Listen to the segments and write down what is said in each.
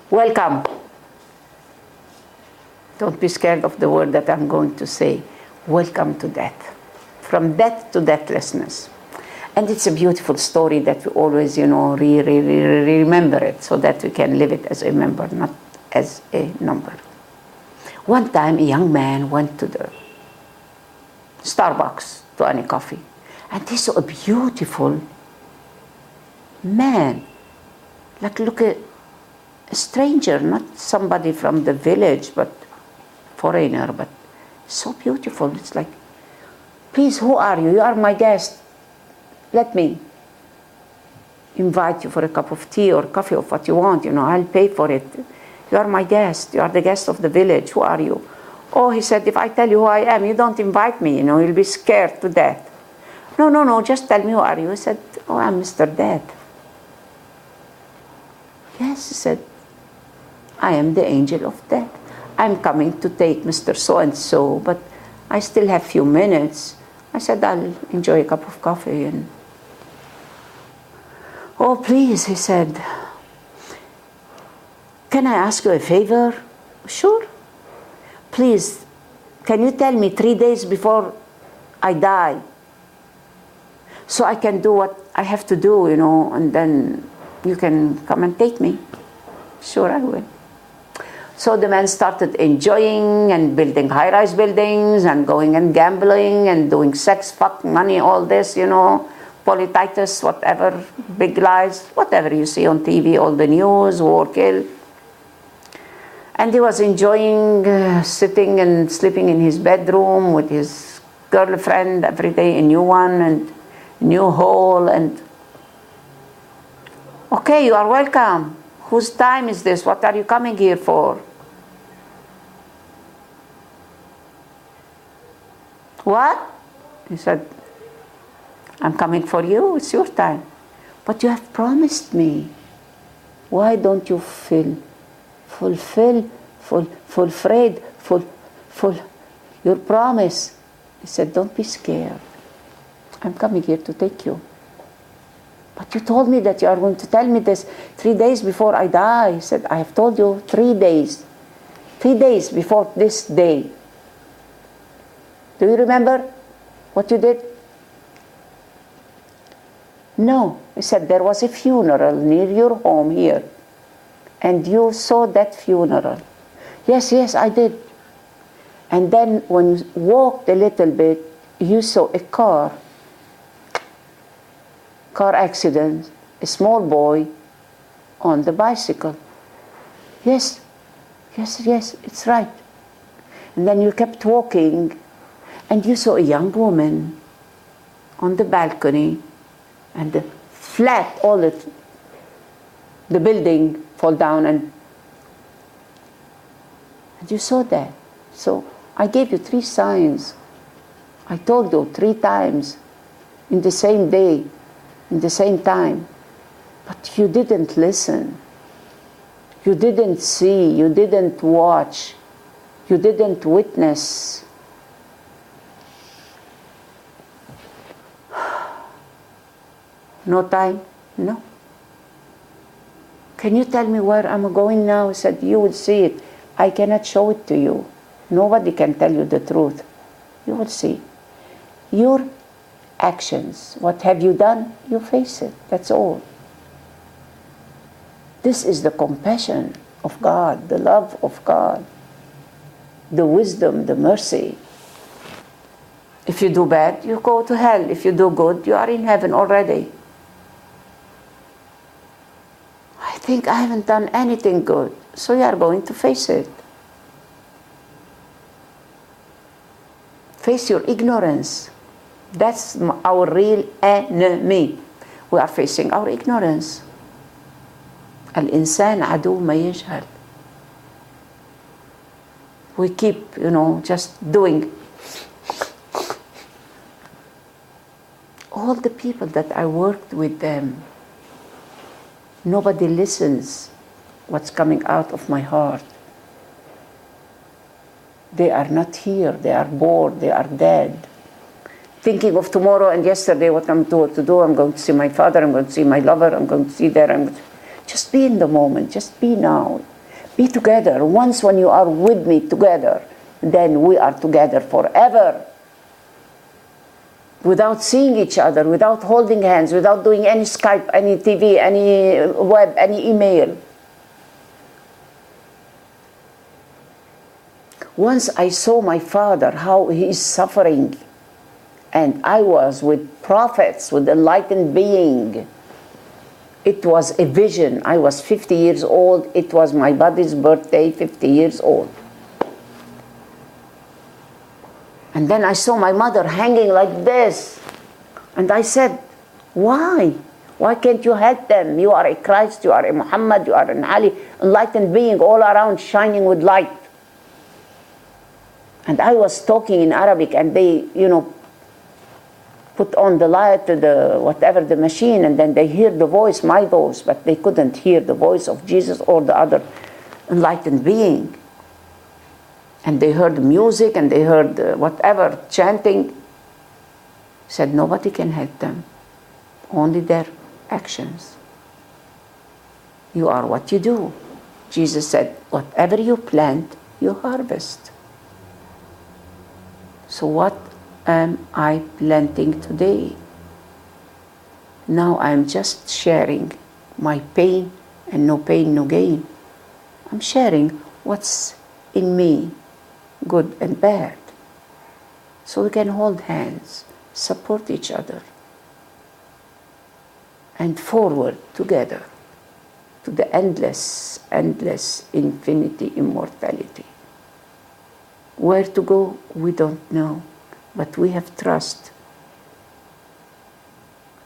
Welcome. Don't be scared of the word that I'm going to say. Welcome to death. From death to deathlessness. And it's a beautiful story that we always, remember it so that we can live it as a member, not as a number. One time a young man went to the Starbucks to any coffee, and he saw a beautiful man. Like, look at a stranger, not somebody from the village, but foreigner, but so beautiful. It's like, please, who are you? You are my guest. Let me invite you for a cup of tea or coffee or what you want, I'll pay for it. You are my guest. You are the guest of the village. Who are you? Oh, he said, if I tell you who I am, you don't invite me, you'll be scared to death. No, just tell me who are you. He said, oh, I'm Mr. Death. Yes, he said, I am the angel of death. I'm coming to take Mr. So-and-so, but I still have few minutes. I said, I'll enjoy a cup of coffee. And oh, please, he said, can I ask you a favor? Sure. Please, can you tell me 3 days before I die so I can do what I have to do, and then you can come and take me? Sure, I will. So the man started enjoying and building high-rise buildings and going and gambling and doing sex, fuck, money, all this, polititis, whatever, big lies, whatever you see on TV, all the news, war, kill. And he was enjoying sitting and sleeping in his bedroom with his girlfriend every day, a new one and new hole. And okay, you are welcome. Whose time is this? What are you coming here for? What? He said, I'm coming for you. It's your time. But you have promised me. Why don't you fulfill your promise? He said, don't be scared. I'm coming here to take you. But you told me that you are going to tell me this 3 days before I die. He said, I have told you 3 days. 3 days before this day. Do you remember what you did? No. He said, there was a funeral near your home here. And you saw that funeral. Yes, I did. And then when you walked a little bit, you saw a car accident, a small boy on the bicycle. Yes, it's right. And then you kept walking, and you saw a young woman on the balcony, and the flat, all the building fall down, and you saw that. So I gave you 3 signs. I told you 3 times in the same day, in the same time. But you didn't listen. You didn't see. You didn't watch. You didn't witness. No time? No. Can you tell me where I'm going now? He said, you will see it. I cannot show it to you. Nobody can tell you the truth. You will see. Your actions, what have you done? You face it. That's all. This is the compassion of God, the love of God, the wisdom, the mercy. If you do bad, you go to hell. If you do good, you are in heaven already. I think I haven't done anything good, so you are going to face it. Face your ignorance. That's our real enemy. We are facing our ignorance. الإنسان عدو ما يجهل. We keep, just doing. All the people that I worked with them, nobody listens what's coming out of my heart. They are not here. They are bored. They are dead. Thinking of tomorrow and yesterday, what I'm going to do. I'm going to see my father. I'm going to see my lover. I'm going to see there. Just be in the moment. Just be now. Be together. Once when you are with me together, then we are together forever. Without seeing each other, without holding hands, without doing any Skype, any TV, any web, any email. Once I saw my father, how he is suffering, and I was with prophets, with enlightened being. It was a vision. I was 50 years old. It was my body's birthday, 50 years old. And then I saw my mother hanging like this. And I said, why? Why can't you help them? You are a Christ, you are a Muhammad, you are an Ali, enlightened being all around shining with light. And I was talking in Arabic, and they, put on the light, whatever the machine, and then they hear the voice, my voice, but they couldn't hear the voice of Jesus or the other enlightened being. And they heard music, and they heard whatever, chanting. Said nobody can help them, only their actions. You are what you do. Jesus said, whatever you plant, you harvest. So what am I planting today? Now I'm just sharing my pain, and no pain, no gain. I'm sharing what's in me, good and bad. So we can hold hands, support each other, and forward together to the endless, endless infinity immortality. Where to go, we don't know, but we have trust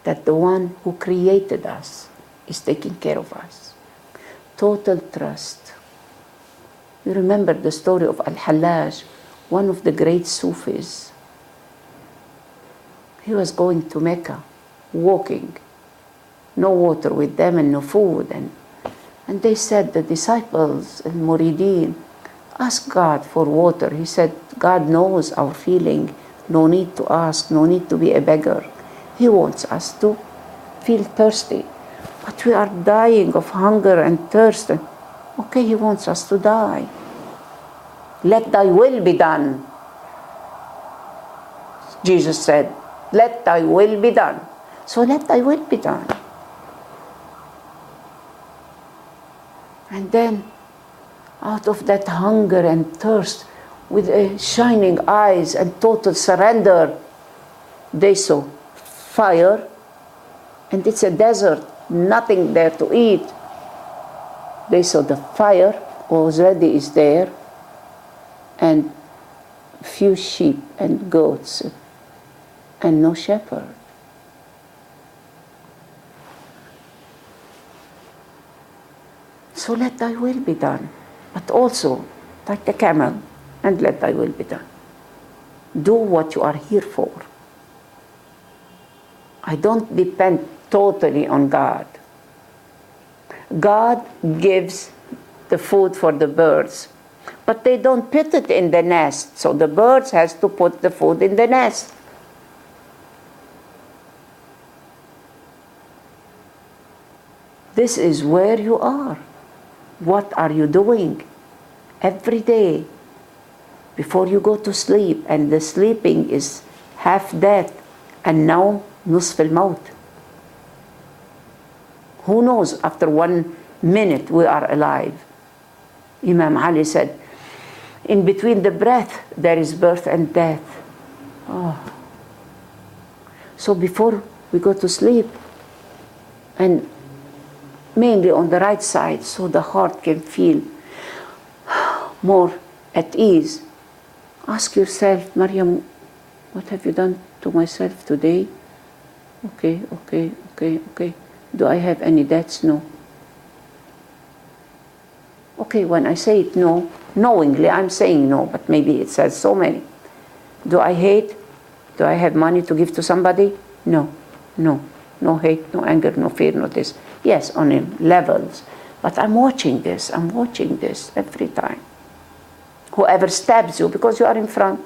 that the one who created us is taking care of us. Total trust. You remember the story of Al-Hallaj, one of the great Sufis. He was going to Mecca, walking, no water with them and no food. And they said, the disciples and Murideen, ask God for water. He said, God knows our feeling. No need to ask, no need to be a beggar. He wants us to feel thirsty. But we are dying of hunger and thirst. Okay, he wants us to die. Let thy will be done. Jesus said, let thy will be done. So let thy will be done. And then, out of that hunger and thirst, with shining eyes and total surrender, they saw fire, and it's a desert, nothing there to eat. They saw the fire already is there, and few sheep and goats, and no shepherd. So let thy will be done. But also, take the camel and let thy will be done. Do what you are here for. I don't depend totally on God. God gives the food for the birds, but they don't put it in the nest, so the birds has to put the food in the nest. This is where you are. What are you doing every day before you go to sleep? And the sleeping is half death, and now نصف الموت. Who knows, after 1 minute we are alive. Imam Ali said, in between the breath there is birth and death. Oh. So before we go to sleep, and mainly on the right side, so the heart can feel more at ease, ask yourself, Mariam, what have you done to myself today? Okay. Do I have any debts? No. Okay, when I say it no, knowingly I'm saying no, but maybe it says so many. Do I hate? Do I have money to give to somebody? No. No hate, no anger, no fear, no this. Yes, on levels. But I'm watching this every time. Whoever stabs you because you are in front.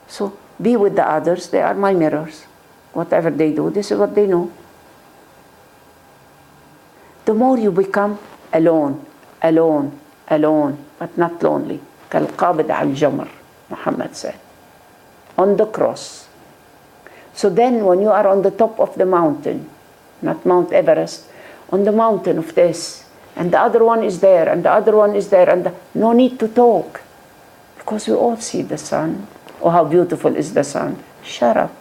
So be with the others. They are my mirrors. Whatever they do, this is what they know. the more you become alone, alone, alone, but not lonely. كالقابض على الجمر, Muhammad said, on the cross. So then when you are on the top of the mountain, not Mount Everest, on the mountain of this, and the other one is there, and the other one is there, and no need to talk, because we all see the sun. Oh, how beautiful is the sun. Shut up.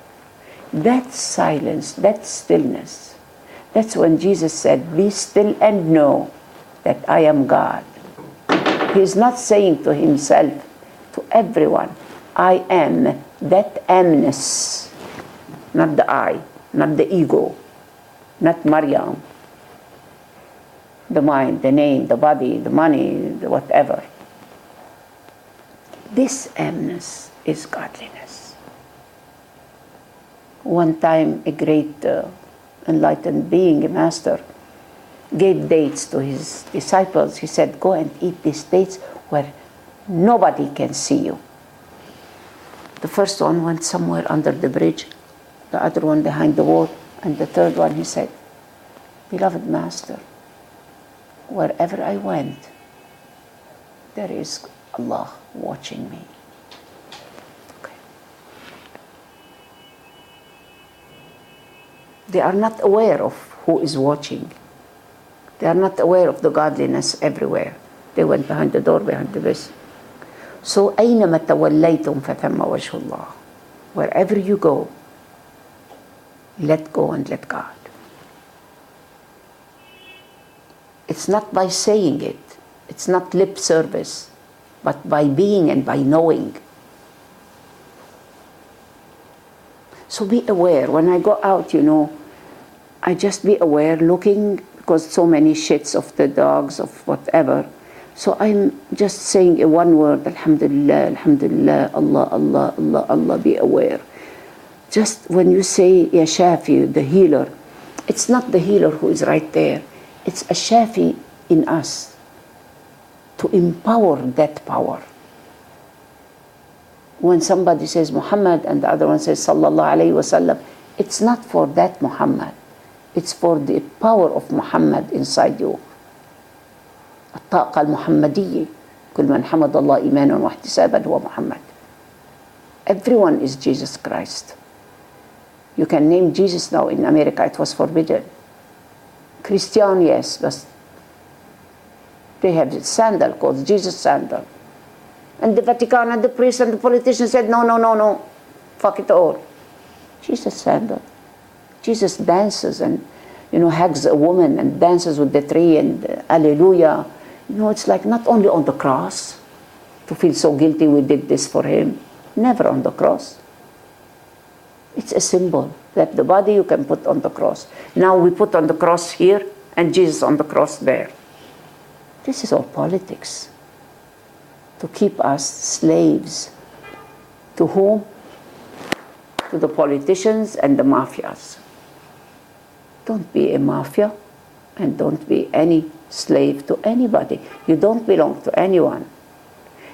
That silence, that stillness, that's when Jesus said, be still and know that I am God. He is not saying to himself, to everyone, I am, that amness, not the I, not the ego, not Mariam, the mind, the name, the body, the money, the whatever. This amness is godliness. One time a great enlightened being, a master, gave dates to his disciples. He said, go and eat these dates where nobody can see you. The first one went somewhere under the bridge, the other one behind the wall, and the third one, he said, beloved master, wherever I went, there is Allah watching me. Okay. They are not aware of who is watching. They are not aware of the godliness everywhere. They went behind the door, behind the this. So أينما توليتم فثم وجه الله. Wherever you go, let go and let God. It's not by saying it. It's not lip service, but by being and by knowing. So be aware. When I go out, I just be aware, looking, because so many shits of the dogs, of whatever. So I'm just saying a one word, Alhamdulillah, Alhamdulillah, Allah, Allah, Allah, Allah, be aware. Just when you say, Ya Shafi, the healer, it's not the healer who is right there. It's a Shafi in us to empower that power. When somebody says Muhammad and the other one says Sallallahu Alaihi Wasallam, it's not for that Muhammad. It's for the power of Muhammad inside you. الطاقة المحمدية كل من حمد الله إيمانا واحتسابا هو محمد. Everyone is Jesus Christ. You can name Jesus now. In America it was forbidden. Christian, yes, but they have a sandal called Jesus sandal. And the Vatican and the priests and the politicians said, no, no, no, no, fuck it all. Jesus sandal. Jesus dances and, hugs a woman and dances with the tree and hallelujah. It's like not only on the cross, to feel so guilty we did this for him. Never on the cross. It's a symbol that the body you can put on the cross. Now we put on the cross here and Jesus on the cross there. This is all politics. To keep us slaves. To whom? To the politicians and the mafias. Don't be a mafia and don't be any slave to anybody. You don't belong to anyone.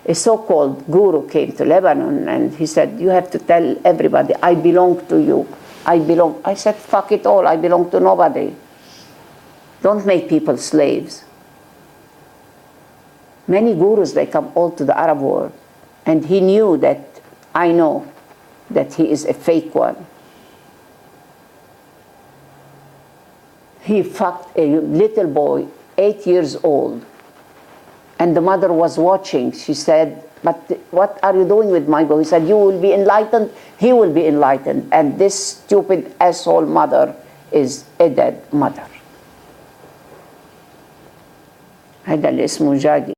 A so-called guru came to Lebanon and he said, you have to tell everybody, I belong to you. I belong. I said, fuck it all, I belong to nobody. Don't make people slaves. Many gurus, they come all to the Arab world. And he knew that, I know, that he is a fake one. He fucked a little boy, 8 years old. And the mother was watching. She said, but what are you doing with my boy? He said, you will be enlightened, he will be enlightened. And this stupid asshole mother is a dead mother. هذا اللي اسمه جاجي.